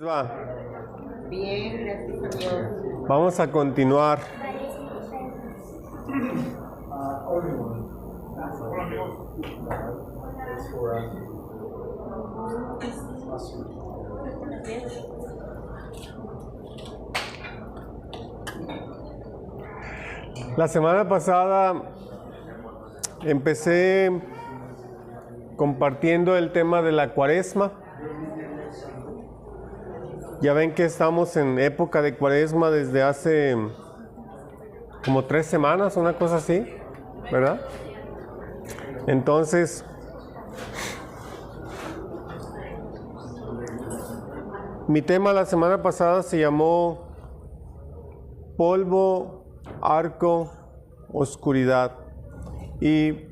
Va. Bien, gracias a Dios. Vamos a continuar. La semana pasada empecé compartiendo el tema de la Cuaresma. Ya ven que estamos en época de Cuaresma desde hace como 3 semanas, una cosa así, ¿verdad? Entonces, mi tema la semana pasada se llamó polvo, arco, oscuridad. Y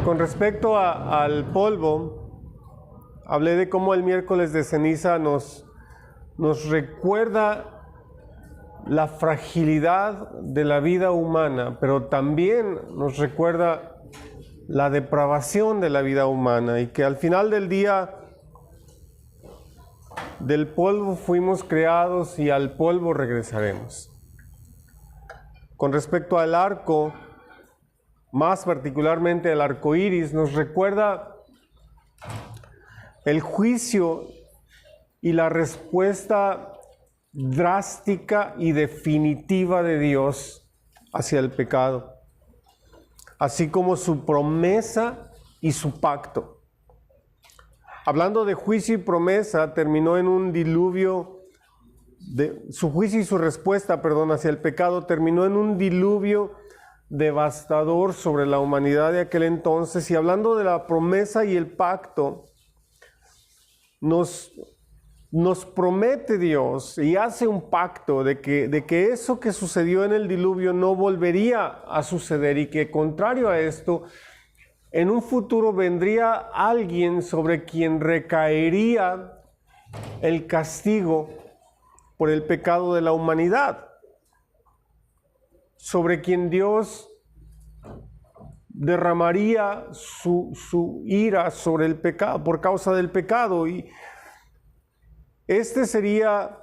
con respecto al polvo, hablé de cómo el miércoles de ceniza nos recuerda la fragilidad de la vida humana, pero también nos recuerda la depravación de la vida humana y que al final del día del polvo fuimos creados y al polvo regresaremos. Con respecto al arco, más particularmente el arco iris, nos recuerda el juicio y la respuesta drástica y definitiva de Dios hacia el pecado, así como su promesa y su pacto. Hablando de juicio y promesa, terminó en un diluvio, su juicio y su respuesta, hacia el pecado, terminó en un diluvio devastador sobre la humanidad de aquel entonces. Y hablando de la promesa y el pacto, nos promete Dios y hace un pacto de que eso que sucedió en el diluvio no volvería a suceder y que, contrario a esto, en un futuro vendría alguien sobre quien recaería el castigo por el pecado de la humanidad, sobre quien Dios derramaría su ira sobre el pecado, por causa del pecado. Y este sería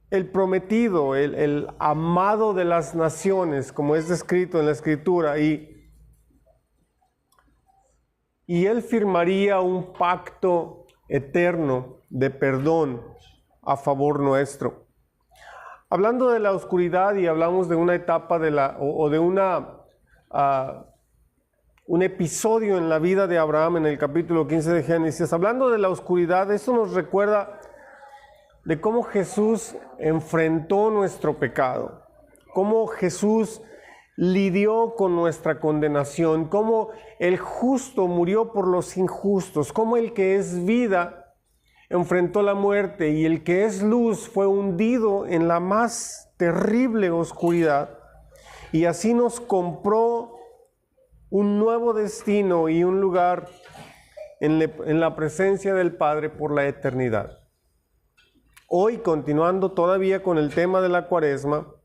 el prometido, el amado de las naciones, como es descrito en la Escritura, y él firmaría un pacto eterno de perdón a favor nuestro. Hablando de la oscuridad, y hablamos de una etapa un episodio en la vida de Abraham en el capítulo 15 de Génesis. Hablando de la oscuridad, eso nos recuerda de cómo Jesús enfrentó nuestro pecado, cómo Jesús lidió con nuestra condenación, cómo el justo murió por los injustos, cómo el que es vida enfrentó la muerte y el que es luz fue hundido en la más terrible oscuridad, y así nos compró un nuevo destino y un lugar en la presencia del Padre por la eternidad. Hoy, continuando todavía con el tema de la Cuaresma,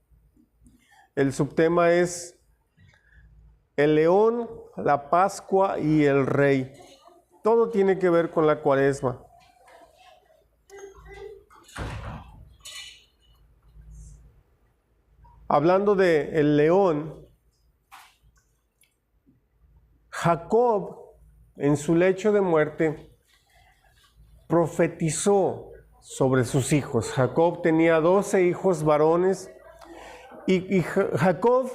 el subtema es el león, la Pascua y el Rey. Todo tiene que ver con la Cuaresma. Hablando de el león, Jacob, en su lecho de muerte, profetizó sobre sus hijos. Jacob tenía 12 hijos varones y Jacob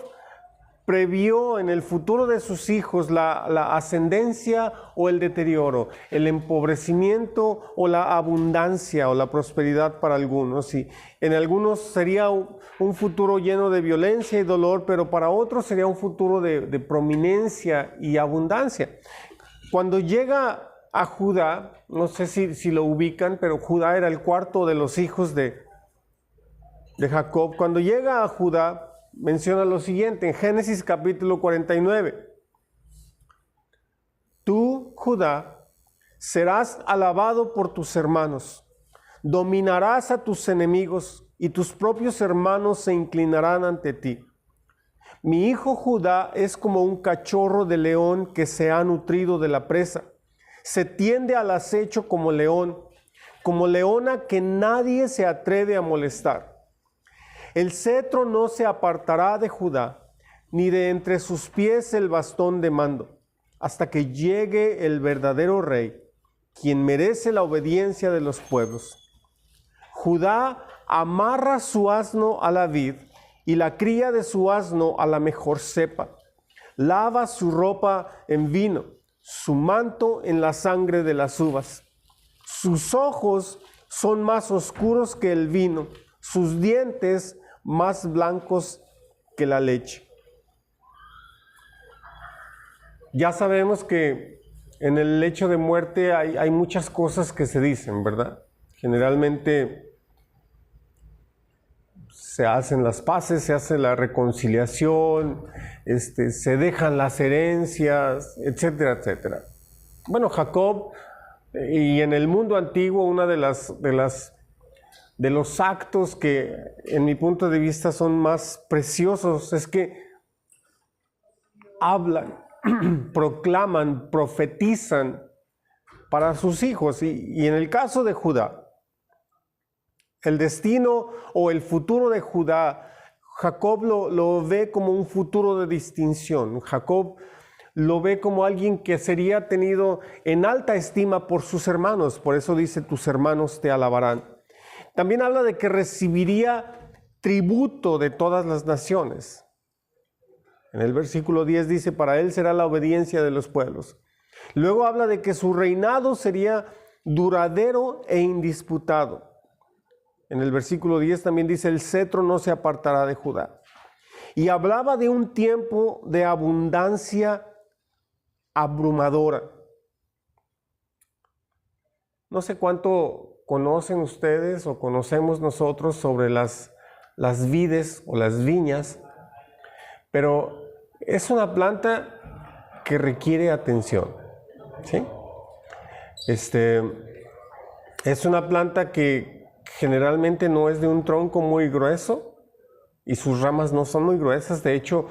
previó en el futuro de sus hijos la ascendencia o el deterioro, el empobrecimiento o la abundancia o la prosperidad para algunos. Y en algunos sería un futuro lleno de violencia y dolor, pero para otros sería un futuro de prominencia y abundancia. Cuando llega a Judá, no sé si lo ubican, pero Judá era el cuarto de los hijos de Jacob. Cuando llega a Judá, menciona lo siguiente en Génesis capítulo 49. Tú, Judá, serás alabado por tus hermanos, dominarás a tus enemigos y tus propios hermanos se inclinarán ante ti. Mi hijo Judá es como un cachorro de león que se ha nutrido de la presa. Se tiende al acecho como león, como leona que nadie se atreve a molestar. El cetro no se apartará de Judá, ni de entre sus pies el bastón de mando, hasta que llegue el verdadero rey, quien merece la obediencia de los pueblos. Judá amarra su asno a la vid y la cría de su asno a la mejor cepa. Lava su ropa en vino, su manto en la sangre de las uvas. Sus ojos son más oscuros que el vino, sus dientes más blancos que la leche. Ya sabemos que en el lecho de muerte hay muchas cosas que se dicen, ¿verdad? Generalmente se hacen las paces, se hace la reconciliación, se dejan las herencias, etcétera, etcétera. Bueno, Jacob, y en el mundo antiguo, uno de los actos que en mi punto de vista son más preciosos es que hablan, proclaman, profetizan para sus hijos. Y en el caso de Judá, el destino o el futuro de Judá, Jacob lo ve como un futuro de distinción. Jacob lo ve como alguien que sería tenido en alta estima por sus hermanos. Por eso dice, tus hermanos te alabarán. También habla de que recibiría tributo de todas las naciones. En el versículo 10 dice, para él será la obediencia de los pueblos. Luego habla de que su reinado sería duradero e indisputado. En el versículo 10 también dice, el cetro no se apartará de Judá. Y hablaba de un tiempo de abundancia abrumadora. No sé cuánto conocen ustedes o conocemos nosotros sobre las vides o las viñas, pero es una planta que requiere atención, ¿sí? Es una planta que generalmente no es de un tronco muy grueso y sus ramas no son muy gruesas. De hecho,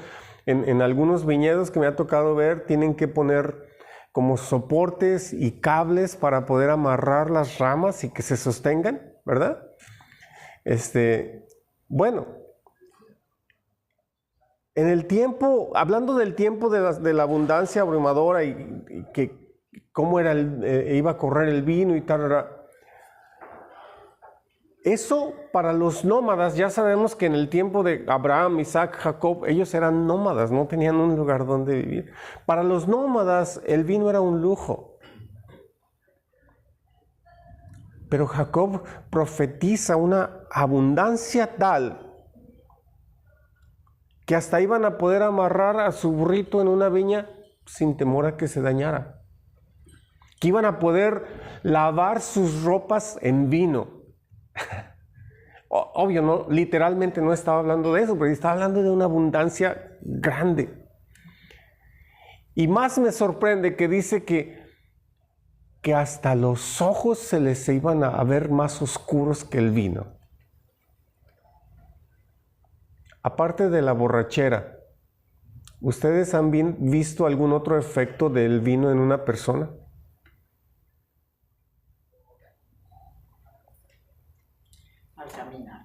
en algunos viñedos que me ha tocado ver, tienen que poner como soportes y cables para poder amarrar las ramas y que se sostengan, ¿verdad? Bueno, en el tiempo, hablando del tiempo de la abundancia abrumadora y que cómo era iba a correr el vino y tal, eso para los nómadas, ya sabemos que en el tiempo de Abraham, Isaac, Jacob, ellos eran nómadas, no tenían un lugar donde vivir. Para los nómadas el vino era un lujo. Pero Jacob profetiza una abundancia tal que hasta iban a poder amarrar a su burrito en una viña sin temor a que se dañara. Que iban a poder lavar sus ropas en vino. Obvio, no, literalmente no estaba hablando de eso, pero estaba hablando de una abundancia grande. Y más me sorprende que dice que hasta los ojos se les iban a ver más oscuros que el vino. Aparte de la borrachera, ¿ustedes han visto algún otro efecto del vino en una persona? Al caminar.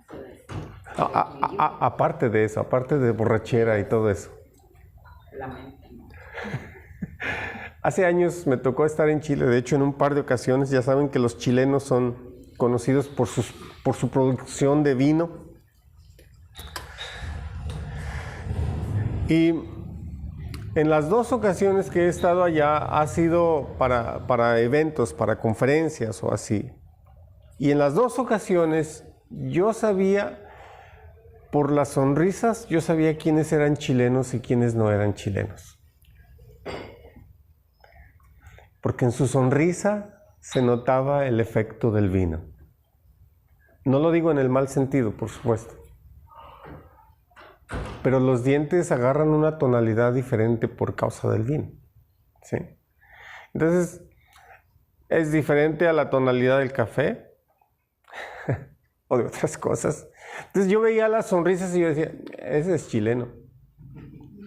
Aparte de eso, aparte de borrachera y todo eso. La mente, ¿no? Hace años me tocó estar en Chile, de hecho en un par de ocasiones. Ya saben que los chilenos son conocidos por su producción de vino. Y en las dos ocasiones que he estado allá ha sido para eventos, para conferencias o así. Y en las dos ocasiones yo sabía, por las sonrisas, yo sabía quiénes eran chilenos y quiénes no eran chilenos. Porque en su sonrisa se notaba el efecto del vino. No lo digo en el mal sentido, por supuesto. Pero los dientes agarran una tonalidad diferente por causa del vino, ¿sí? Entonces, es diferente a la tonalidad del café o de otras cosas. Entonces yo veía las sonrisas y yo decía, ese es chileno.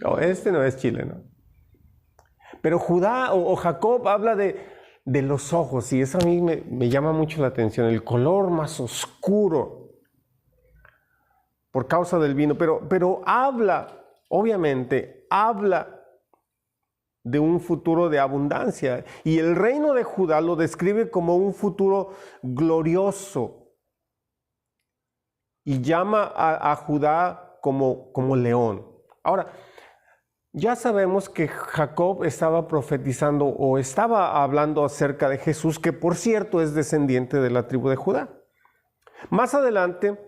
O este no es chileno. Pero Judá o Jacob habla de de los ojos, y eso a mí me llama mucho la atención, el color más oscuro por causa del vino, pero habla, obviamente, habla de un futuro de abundancia, y el reino de Judá lo describe como un futuro glorioso, y llama a Judá como león. Ahora, ya sabemos que Jacob estaba profetizando o estaba hablando acerca de Jesús, que por cierto es descendiente de la tribu de Judá. Más adelante,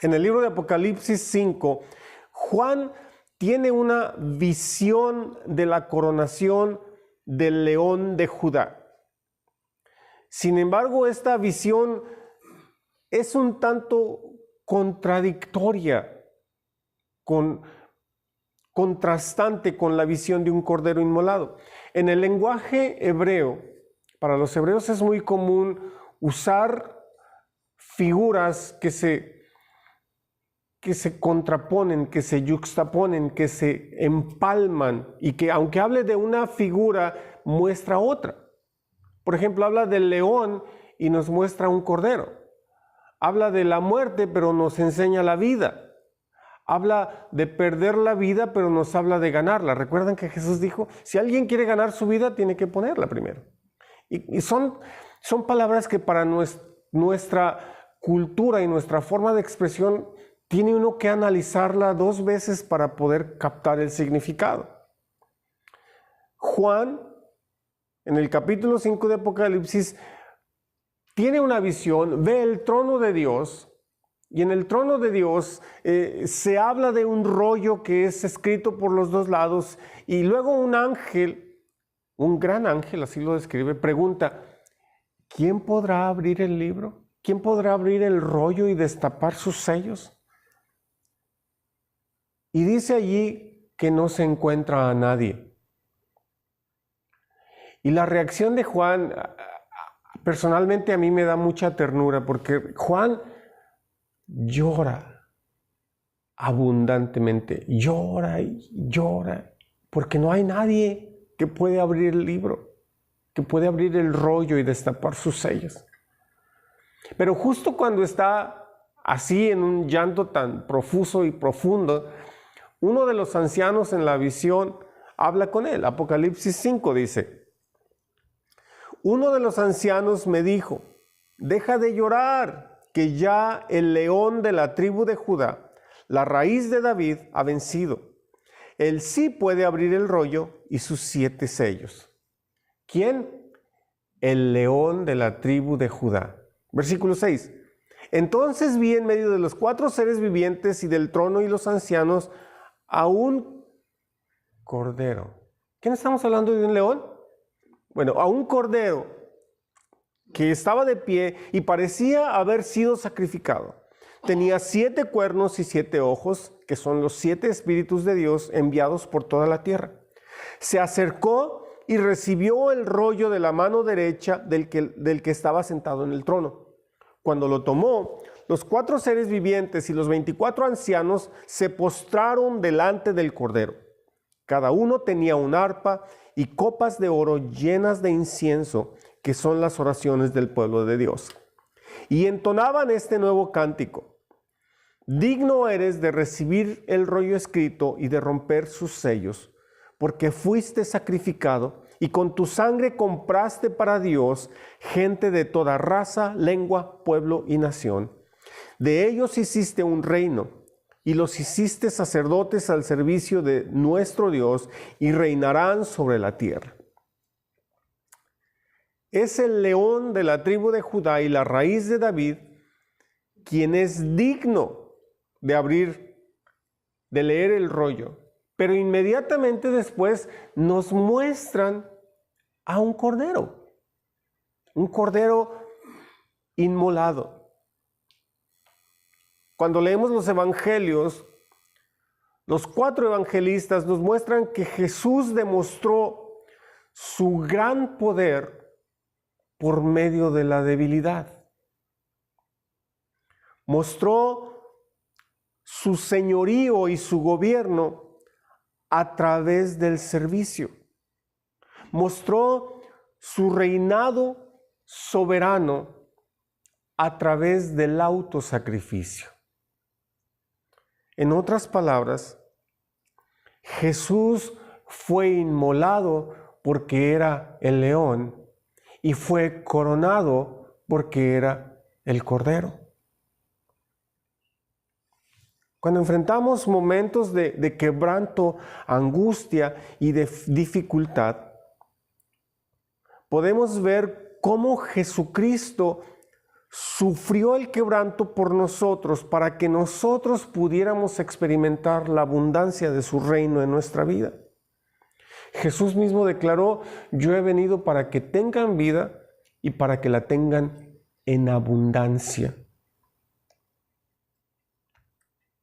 en el libro de Apocalipsis 5, Juan tiene una visión de la coronación del león de Judá. Sin embargo, esta visión es un tanto contradictoria, contrastante con la visión de un cordero inmolado. En el lenguaje hebreo, para los hebreos es muy común usar figuras que se contraponen, que se yuxtaponen, que se empalman, y que aunque hable de una figura, muestra otra. Por ejemplo, habla del león y nos muestra un cordero. Habla de la muerte, pero nos enseña la vida. Habla de perder la vida, pero nos habla de ganarla. ¿Recuerdan que Jesús dijo, si alguien quiere ganar su vida, tiene que ponerla primero? Y son palabras que para nuestra cultura y nuestra forma de expresión tiene uno que analizarla 2 veces para poder captar el significado. Juan, en el capítulo 5 de Apocalipsis, tiene una visión, ve el trono de Dios, y en el trono de Dios se habla de un rollo que es escrito por los 2 lados, y luego un ángel, un gran ángel, así lo describe, pregunta, ¿quién podrá abrir el libro? ¿Quién podrá abrir el rollo y destapar sus sellos? Y dice allí que no se encuentra a nadie. Y la reacción de Juan, personalmente a mí me da mucha ternura, porque Juan llora abundantemente, llora y llora, porque no hay nadie que puede abrir el libro, que puede abrir el rollo y destapar sus sellos. Pero justo cuando está así en un llanto tan profuso y profundo, uno de los ancianos en la visión habla con él. Apocalipsis 5 dice, uno de los ancianos me dijo, deja de llorar, que ya el león de la tribu de Judá, la raíz de David, ha vencido. Él sí puede abrir el rollo y sus 7 sellos. ¿Quién? El león de la tribu de Judá. Versículo 6. Entonces vi en medio de los 4 seres vivientes y del trono y los ancianos a un cordero. ¿Quién estamos hablando de un león? Bueno, a un cordero que estaba de pie y parecía haber sido sacrificado. Tenía 7 cuernos y 7 ojos, que son los 7 espíritus de Dios enviados por toda la tierra. Se acercó y recibió el rollo de la mano derecha del que estaba sentado en el trono. Cuando lo tomó, los 4 seres vivientes y los 24 ancianos se postraron delante del cordero. Cada uno tenía un arpa y copas de oro llenas de incienso, que son las oraciones del pueblo de Dios. Y entonaban este nuevo cántico. Digno eres de recibir el rollo escrito y de romper sus sellos, porque fuiste sacrificado y con tu sangre compraste para Dios gente de toda raza, lengua, pueblo y nación. De ellos hiciste un reino y los hiciste sacerdotes al servicio de nuestro Dios y reinarán sobre la tierra. Es el león de la tribu de Judá y la raíz de David quien es digno de abrir, de leer el rollo. Pero inmediatamente después nos muestran a un cordero inmolado. Cuando leemos los evangelios, los 4 evangelistas nos muestran que Jesús demostró su gran poder por medio de la debilidad. Mostró su señorío y su gobierno a través del servicio. Mostró su reinado soberano a través del autosacrificio. En otras palabras, Jesús fue inmolado porque era el león y fue coronado porque era el cordero. Cuando enfrentamos momentos de quebranto, angustia y de dificultad, podemos ver cómo Jesucristo sufrió el quebranto por nosotros para que nosotros pudiéramos experimentar la abundancia de su reino en nuestra vida. Jesús mismo declaró: yo he venido para que tengan vida y para que la tengan en abundancia.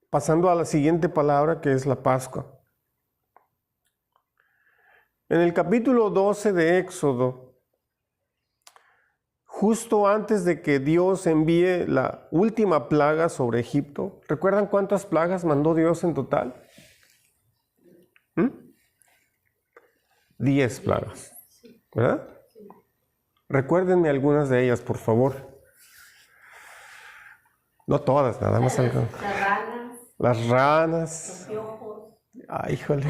Pasando a la siguiente palabra, que es la Pascua. En el capítulo 12 de Éxodo, justo antes de que Dios envíe la última plaga sobre Egipto, ¿recuerdan cuántas plagas mandó Dios en total? 10 plagas, ¿verdad? Recuérdenme algunas de ellas, por favor. No todas, nada más algo. Las ranas. Los piojos. Ay, híjole.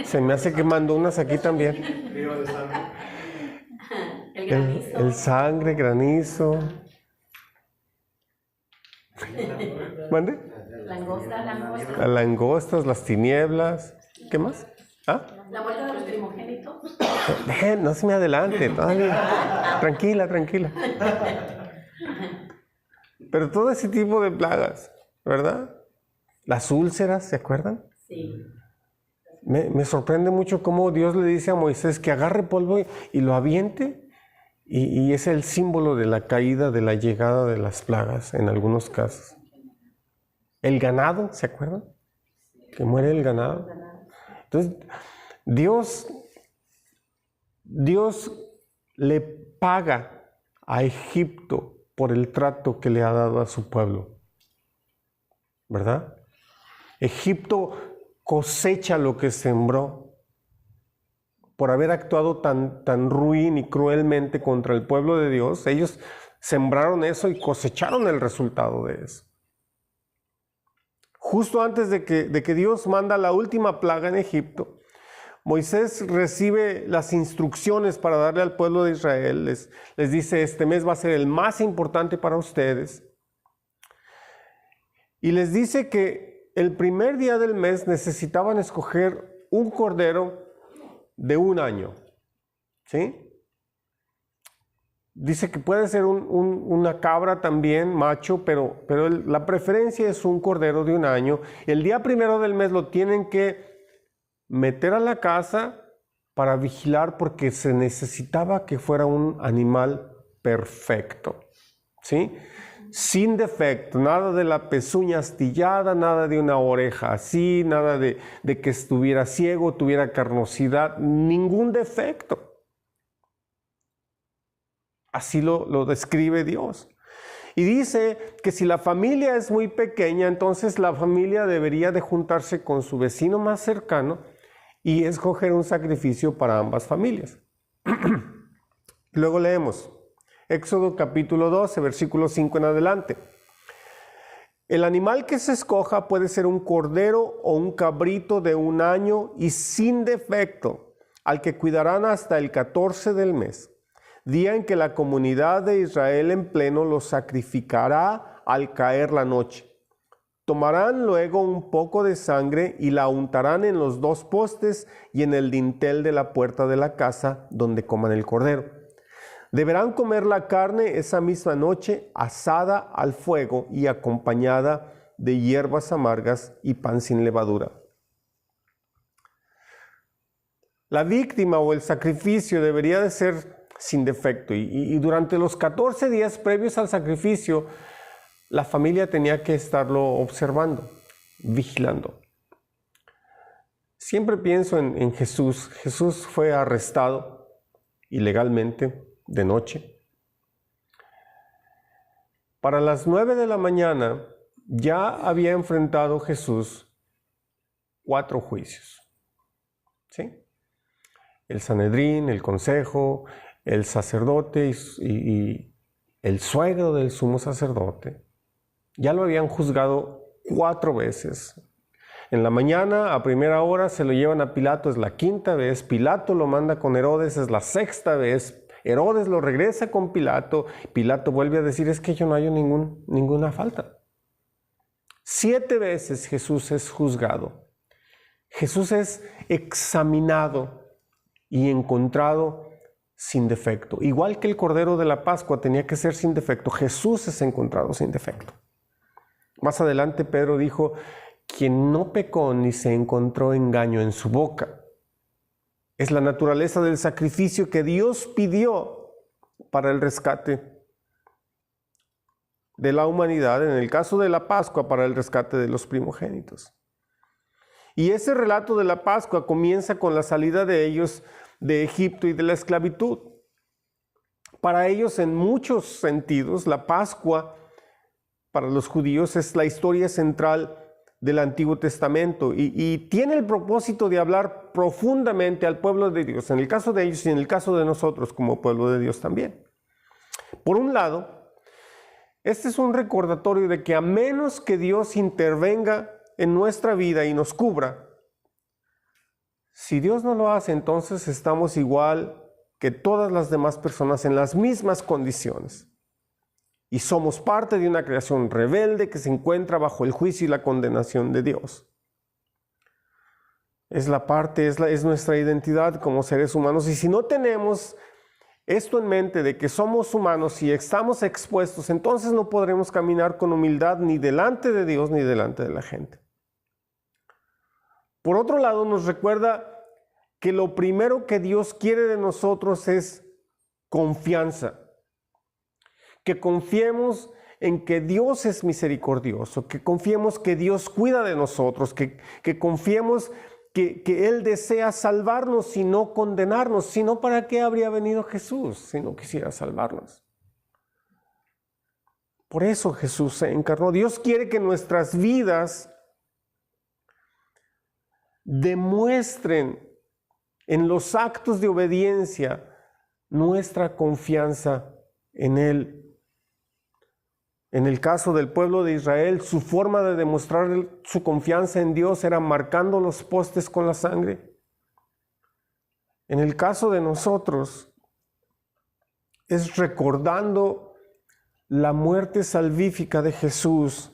Se me hace que mandó unas aquí también. El granizo. El sangre, granizo. ¿Mande? Langostas. Las langostas, las tinieblas. ¿Qué más? ¿Ah? La muerte de los primogénitos. No se me adelante, todavía. Tranquila, tranquila. Pero todo ese tipo de plagas, ¿verdad? Las úlceras, ¿se acuerdan? Sí. Me sorprende mucho cómo Dios le dice a Moisés que agarre polvo y lo aviente, y es el símbolo de la caída, de la llegada de las plagas en algunos casos. El ganado, ¿se acuerdan? Que muere el ganado. Entonces, Dios le paga a Egipto por el trato que le ha dado a su pueblo, ¿verdad? Egipto cosecha lo que sembró por haber actuado tan ruin y cruelmente contra el pueblo de Dios. Ellos sembraron eso y cosecharon el resultado de eso. Justo antes de que Dios manda la última plaga en Egipto, Moisés recibe las instrucciones para darle al pueblo de Israel. Les dice: este mes va a ser el más importante para ustedes. Y les dice que el primer día del mes necesitaban escoger un cordero de 1 año. ¿Sí? Dice que puede ser una cabra también, macho, pero la preferencia es un cordero de 1 año. El día primero del mes lo tienen que meter a la casa para vigilar, porque se necesitaba que fuera un animal perfecto, ¿sí? Sin defecto, nada de la pezuña astillada, nada de una oreja así, nada de que estuviera ciego, tuviera carnosidad, ningún defecto. Así lo describe Dios. Y dice que si la familia es muy pequeña, entonces la familia debería de juntarse con su vecino más cercano y escoger un sacrificio para ambas familias. Luego leemos Éxodo capítulo 12, versículo 5 en adelante. El animal que se escoja puede ser un cordero o un cabrito de 1 año y sin defecto, al que cuidarán hasta el 14 del mes, día en que la comunidad de Israel en pleno lo sacrificará al caer la noche. Tomarán luego un poco de sangre y la untarán en los 2 postes y en el dintel de la puerta de la casa donde coman el cordero. Deberán comer la carne esa misma noche, asada al fuego y acompañada de hierbas amargas y pan sin levadura. La víctima o el sacrificio debería de ser sin defecto, y durante los 14 días previos al sacrificio, la familia tenía que estarlo observando, vigilando. Siempre pienso en Jesús. Jesús fue arrestado ilegalmente de noche. Para las 9 de la mañana ya había enfrentado Jesús 4 juicios. ¿Sí? el Sanedrín, el consejo, el sacerdote y el suegro del sumo sacerdote. Ya lo habían juzgado 4 veces. En la mañana, a primera hora, se lo llevan a Pilato, es la 5ª vez. Pilato lo manda con Herodes, es la 6ª vez. Herodes lo regresa con Pilato. Pilato vuelve a decir, es que yo no hallo ninguna falta. 7 veces Jesús es juzgado. Jesús es examinado y encontrado sin defecto. Igual que el Cordero de la Pascua tenía que ser sin defecto, Jesús es encontrado sin defecto. Más adelante Pedro dijo, quien no pecó ni se encontró engaño en su boca. Es la naturaleza del sacrificio que Dios pidió para el rescate de la humanidad, en el caso de la Pascua, para el rescate de los primogénitos. Y ese relato de la Pascua comienza con la salida de ellos de Egipto y de la esclavitud. Para ellos, en muchos sentidos, la Pascua para los judíos es la historia central del Antiguo Testamento y tiene el propósito de hablar profundamente al pueblo de Dios, en el caso de ellos y en el caso de nosotros como pueblo de Dios también. Por un lado, este es un recordatorio de que a menos que Dios intervenga en nuestra vida y nos cubra, si Dios no lo hace, entonces estamos igual que todas las demás personas en las mismas condiciones. Y somos parte de una creación rebelde que se encuentra bajo el juicio y la condenación de Dios. Es nuestra identidad como seres humanos. Y si no tenemos esto en mente de que somos humanos y estamos expuestos, entonces no podremos caminar con humildad ni delante de Dios ni delante de la gente. Por otro lado, nos recuerda que lo primero que Dios quiere de nosotros es confianza. Que confiemos en que Dios es misericordioso, que confiemos que Dios cuida de nosotros, que confiemos que Él desea salvarnos y no condenarnos. Si no, ¿para qué habría venido Jesús si no quisiera salvarnos? Por eso Jesús se encarnó. Dios quiere que nuestras vidas demuestren en los actos de obediencia nuestra confianza en Él. En el caso del pueblo de Israel, su forma de demostrar su confianza en Dios era marcando los postes con la sangre. En el caso de nosotros, es recordando la muerte salvífica de Jesús.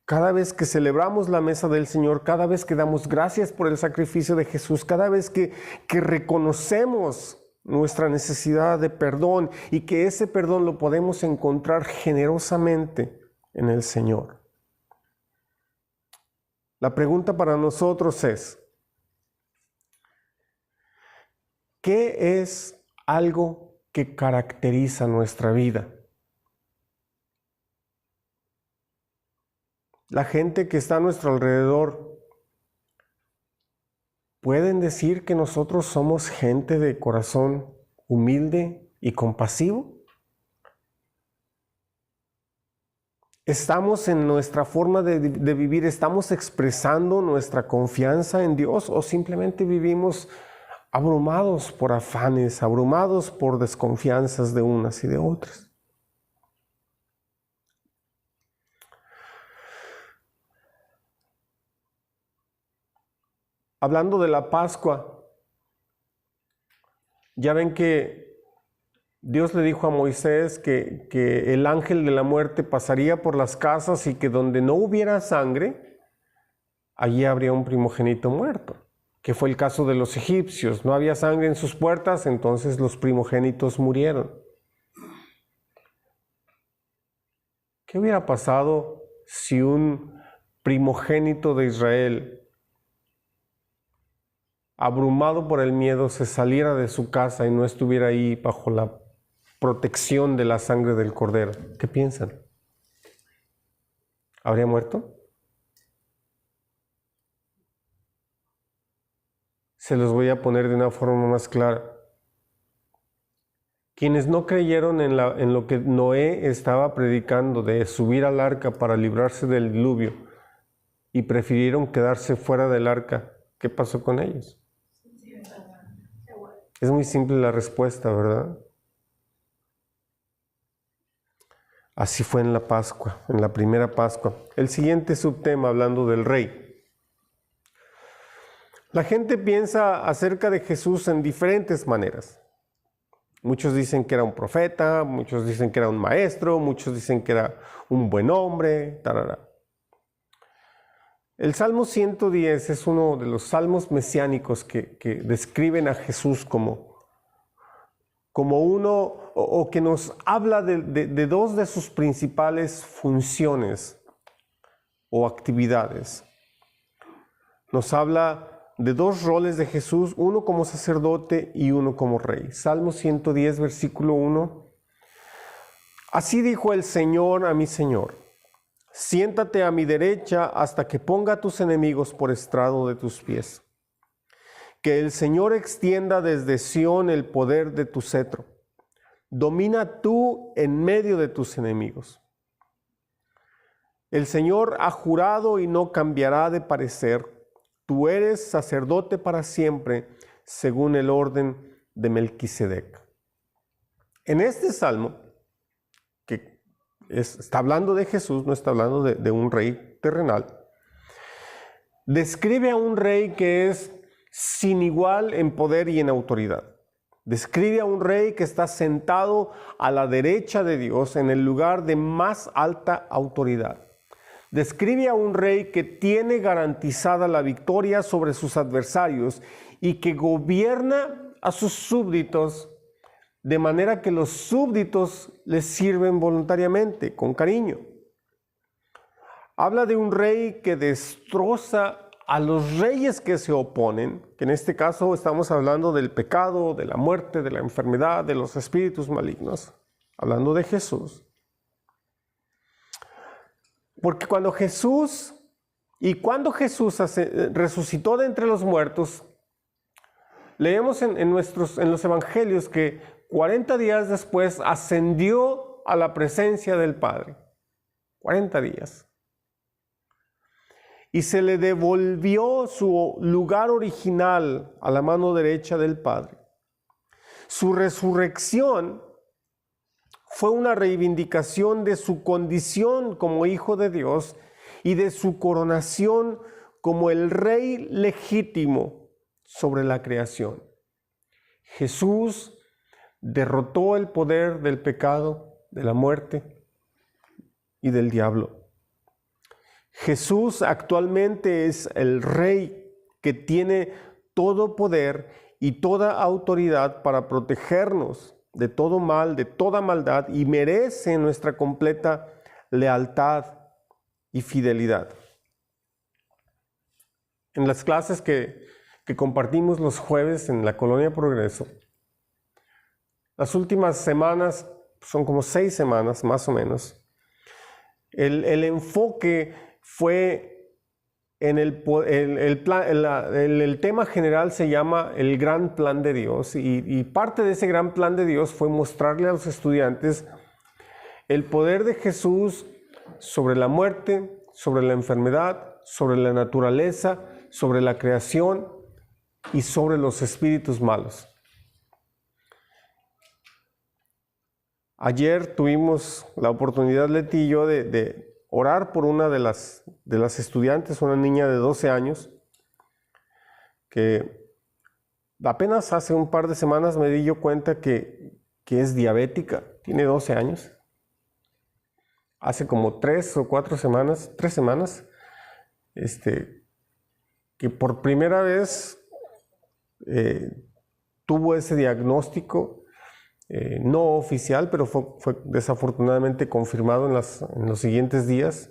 Cada vez que celebramos la mesa del Señor, cada vez que damos gracias por el sacrificio de Jesús, cada vez que reconocemos nuestra necesidad de perdón y que ese perdón lo podemos encontrar generosamente en el Señor. La pregunta para nosotros es, ¿qué es algo que caracteriza nuestra vida? La gente que está a nuestro alrededor, ¿pueden decir que nosotros somos gente de corazón humilde y compasivo? ¿Estamos en nuestra forma de vivir, estamos expresando nuestra confianza en Dios o simplemente vivimos abrumados por afanes, abrumados por desconfianzas de unas y de otras? Hablando de la Pascua, ya ven que Dios le dijo a Moisés que el ángel de la muerte pasaría por las casas y que donde no hubiera sangre, allí habría un primogénito muerto, que fue el caso de los egipcios. No había sangre en sus puertas, entonces los primogénitos murieron. ¿Qué hubiera pasado si un primogénito de Israel, abrumado por el miedo, se saliera de su casa y no estuviera ahí bajo la protección de la sangre del Cordero? ¿Qué piensan? ¿Habría muerto? Se los voy a poner de una forma más clara. Quienes no creyeron en lo que Noé estaba predicando de subir al arca para librarse del diluvio y prefirieron quedarse fuera del arca, ¿qué pasó con ellos? Es muy simple la respuesta, ¿verdad? Así fue en la Pascua, en la primera Pascua. El siguiente subtema, hablando del rey. La gente piensa acerca de Jesús en diferentes maneras. Muchos dicen que era un profeta, muchos dicen que era un maestro, muchos dicen que era un buen hombre, tarara. El Salmo 110 es uno de los salmos mesiánicos que describen a Jesús como uno, o que nos habla de dos de sus principales funciones o actividades. Nos habla de dos roles de Jesús, uno como sacerdote y uno como rey. Salmo 110, versículo 1. Así dijo el Señor a mi Señor: siéntate a mi derecha hasta que ponga a tus enemigos por estrado de tus pies. Que el Señor extienda desde Sión el poder de tu cetro. Domina tú en medio de tus enemigos. El Señor ha jurado y no cambiará de parecer. Tú eres sacerdote para siempre, según el orden de Melquisedec. En este salmo, que está hablando de Jesús, no está hablando de un rey terrenal, describe a un rey que es sin igual en poder y en autoridad. Describe a un rey que está sentado a la derecha de Dios en el lugar de más alta autoridad. Describe a un rey que tiene garantizada la victoria sobre sus adversarios y que gobierna a sus súbditos de manera que los súbditos les sirven voluntariamente, con cariño. Habla de un rey que destroza a los reyes que se oponen, que en este caso estamos hablando del pecado, de la muerte, de la enfermedad, de los espíritus malignos, hablando de Jesús. Porque cuando Jesús resucitó de entre los muertos, leemos en los evangelios que 40 días después ascendió a la presencia del Padre. 40 días. Y se le devolvió su lugar original a la mano derecha del Padre. Su resurrección fue una reivindicación de su condición como Hijo de Dios y de su coronación como el Rey legítimo sobre la creación. Jesús derrotó el poder del pecado, de la muerte y del diablo. Jesús actualmente es el Rey que tiene todo poder y toda autoridad para protegernos de todo mal, de toda maldad, y merece nuestra completa lealtad y fidelidad. En las clases que compartimos los jueves en la Colonia Progreso, las últimas semanas, son como 6 semanas más o menos, el enfoque fue en el tema general se llama el gran plan de Dios, y parte de ese gran plan de Dios fue mostrarle a los estudiantes el poder de Jesús sobre la muerte, sobre la enfermedad, sobre la naturaleza, sobre la creación y sobre los espíritus malos. Ayer tuvimos la oportunidad, Leti y yo, de orar por una de las estudiantes, una niña de 12 años, que apenas hace un par de semanas me di yo cuenta que es diabética, tiene 12 años. Hace como 3 semanas, que por primera vez tuvo ese diagnóstico. No oficial, pero fue desafortunadamente confirmado en los siguientes días.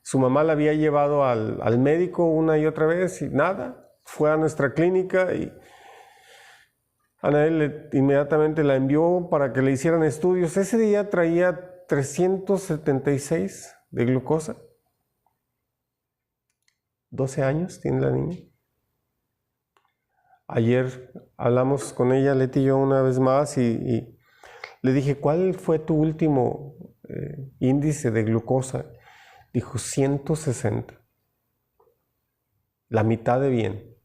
Su mamá la había llevado al médico una y otra vez y nada. Fue a nuestra clínica y Anael inmediatamente la envió para que le hicieran estudios. Ese día traía 376 de glucosa. 12 años tiene la niña. Ayer hablamos con ella, Leti y yo, una vez más, y le dije, ¿cuál fue tu último índice de glucosa? Dijo, 160. La mitad de bien.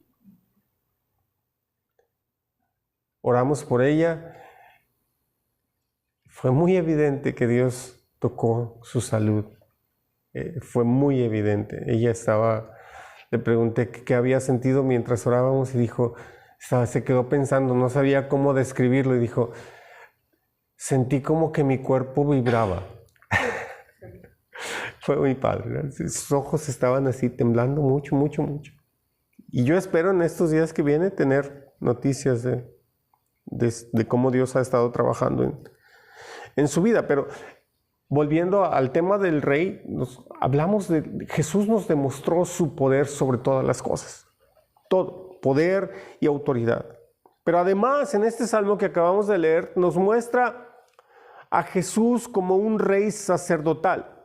oramos por ella. Fue muy evidente que Dios tocó su salud. Fue muy evidente. Le pregunté qué había sentido mientras orábamos y dijo, se quedó pensando, no sabía cómo describirlo y dijo, sentí como que mi cuerpo vibraba. Fue muy padre, ¿no? Sus ojos estaban así temblando mucho, mucho, mucho. Y yo espero en estos días que vienen tener noticias de cómo Dios ha estado trabajando en su vida. Pero volviendo al tema del rey, hablamos de Jesús nos demostró su poder sobre todas las cosas. Todo, poder y autoridad. Pero además, en este salmo que acabamos de leer, nos muestra a Jesús como un rey sacerdotal.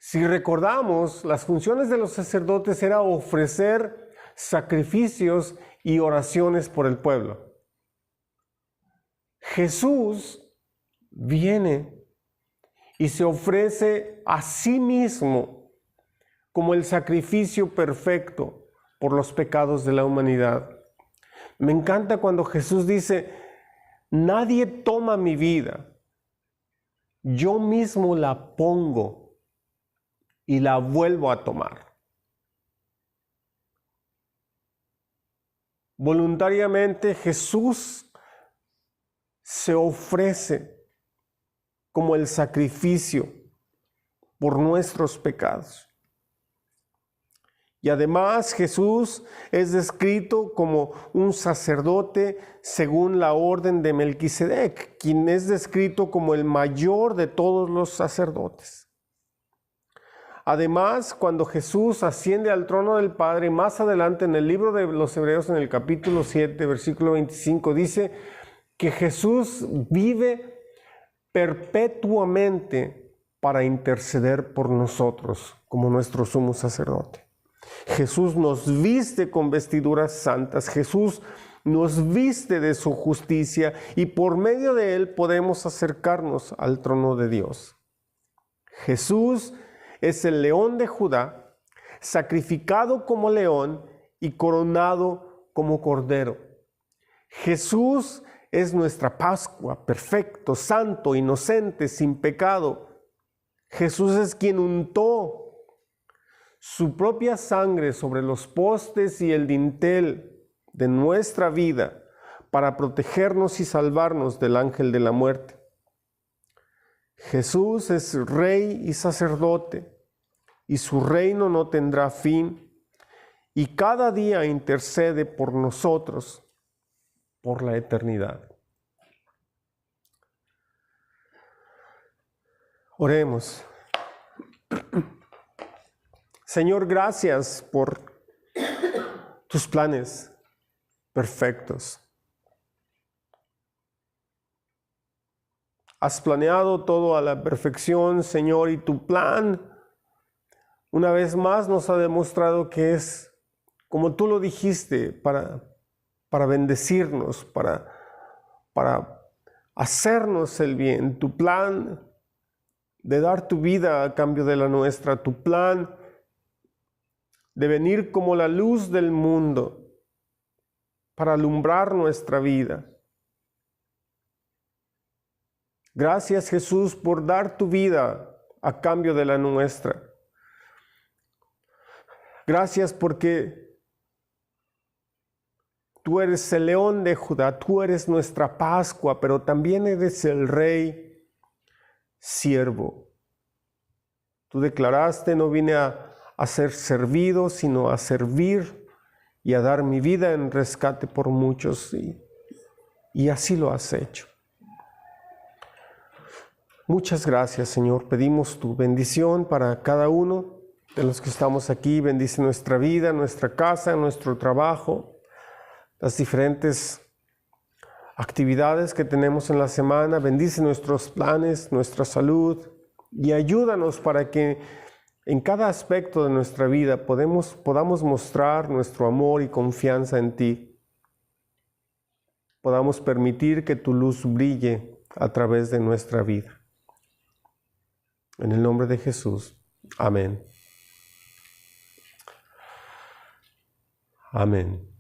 Si recordamos, las funciones de los sacerdotes era ofrecer sacrificios y oraciones por el pueblo. Jesús viene y se ofrece a sí mismo como el sacrificio perfecto por los pecados de la humanidad. Me encanta cuando Jesús dice, nadie toma mi vida, yo mismo la pongo y la vuelvo a tomar. Voluntariamente Jesús se ofrece como el sacrificio por nuestros pecados. Y además Jesús es descrito como un sacerdote según la orden de Melquisedec, quien es descrito como el mayor de todos los sacerdotes. Además, cuando Jesús asciende al trono del Padre, más adelante en el libro de los Hebreos, en el capítulo 7, versículo 25, dice que Jesús vive perpetuamente para interceder por nosotros como nuestro sumo sacerdote. Jesús nos viste con vestiduras santas, Jesús nos viste de su justicia y por medio de él podemos acercarnos al trono de Dios. Jesús es el león de Judá, sacrificado como león y coronado como cordero. Jesús es nuestra Pascua, perfecto, santo, inocente, sin pecado. Jesús es quien untó su propia sangre sobre los postes y el dintel de nuestra vida para protegernos y salvarnos del ángel de la muerte. Jesús es rey y sacerdote, y su reino no tendrá fin, y cada día intercede por nosotros por la eternidad. Oremos. Señor, gracias por tus planes perfectos. Has planeado todo a la perfección, Señor, y tu plan, una vez más, nos ha demostrado que es, como tú lo dijiste, para bendecirnos, para hacernos el bien. Tu plan de dar tu vida a cambio de la nuestra, tu plan de venir como la luz del mundo para alumbrar nuestra vida. Gracias, Jesús, por dar tu vida a cambio de la nuestra. Gracias porque tú eres el león de Judá, tú eres nuestra Pascua, pero también eres el Rey siervo. Tú declaraste, no vine a ser servido, sino a servir y a dar mi vida en rescate por muchos. Y así lo has hecho. Muchas gracias, Señor. Pedimos tu bendición para cada uno de los que estamos aquí. Bendice nuestra vida, nuestra casa, nuestro trabajo, las diferentes actividades que tenemos en la semana. Bendice nuestros planes, nuestra salud y ayúdanos para que en cada aspecto de nuestra vida podamos mostrar nuestro amor y confianza en ti. Podamos permitir que tu luz brille a través de nuestra vida. En el nombre de Jesús. Amén. Amén.